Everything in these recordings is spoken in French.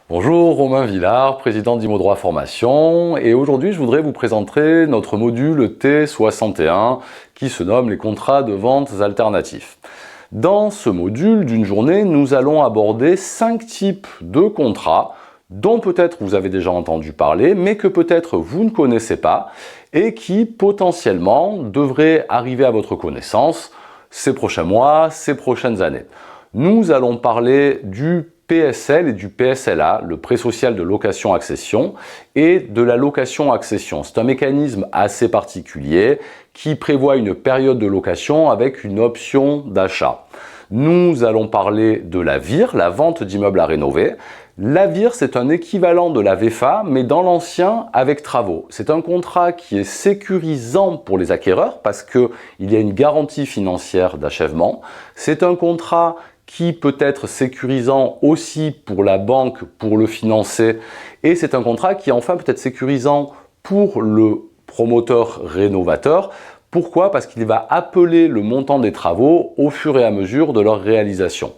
Bonjour, Romain Villard, président d'Immodroit Formation, et aujourd'hui je voudrais vous présenter notre module T61 qui se nomme les contrats de vente alternatifs. Dans ce module d'une journée, nous allons aborder 5 types de contrats dont peut-être vous avez déjà entendu parler, mais que peut-être vous ne connaissez pas et qui potentiellement devraient arriver à votre connaissance ces prochains mois, ces prochaines années. Nous allons parler du PSL et du PSLA, le prêt social de location-accession, et de la location-accession. C'est un mécanisme assez particulier qui prévoit une période de location avec une option d'achat. Nous allons parler de la VIR, la vente d'immeubles à rénover. La VIR, c'est un équivalent de la VFA, mais dans l'ancien avec travaux. C'est un contrat qui est sécurisant pour les acquéreurs parce qu'il y a une garantie financière d'achèvement. C'est un contrat qui peut être sécurisant aussi pour la banque, pour le financer. Et c'est un contrat qui enfin peut être sécurisant pour le promoteur rénovateur. Pourquoi? Parce qu'il va appeler le montant des travaux au fur et à mesure de leur réalisation.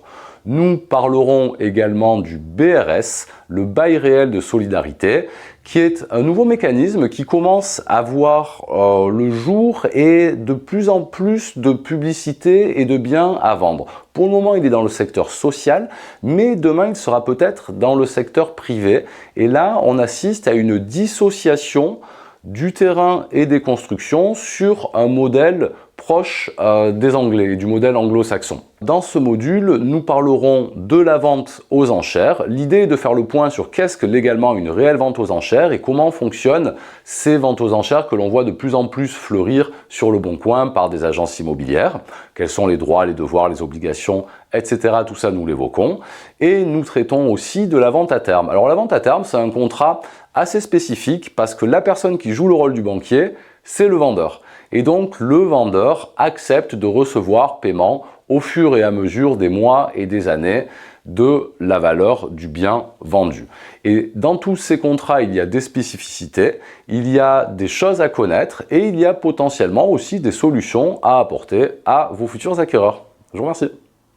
Nous parlerons également du BRS, le bail réel de solidarité, qui est un nouveau mécanisme qui commence à voir le jour et de plus en plus de publicité et de biens à vendre. Pour le moment, il est dans le secteur social, mais demain, il sera peut-être dans le secteur privé. Et là, on assiste à une dissociation du terrain et des constructions sur un modèle proche des Anglais, du modèle anglo-saxon. Dans ce module, nous parlerons de la vente aux enchères. L'idée est de faire le point sur qu'est-ce que légalement une réelle vente aux enchères et comment fonctionnent ces ventes aux enchères que l'on voit de plus en plus fleurir sur le bon coin par des agences immobilières. Quels sont les droits, les devoirs, les obligations, etc. Tout ça, nous l'évoquons. Et nous traitons aussi de la vente à terme. Alors la vente à terme, c'est un contrat assez spécifique parce que la personne qui joue le rôle du banquier, c'est le vendeur. Et donc le vendeur accepte de recevoir paiement au fur et à mesure des mois et des années de la valeur du bien vendu. Et dans tous ces contrats, il y a des spécificités, il y a des choses à connaître et il y a potentiellement aussi des solutions à apporter à vos futurs acquéreurs. Je vous remercie.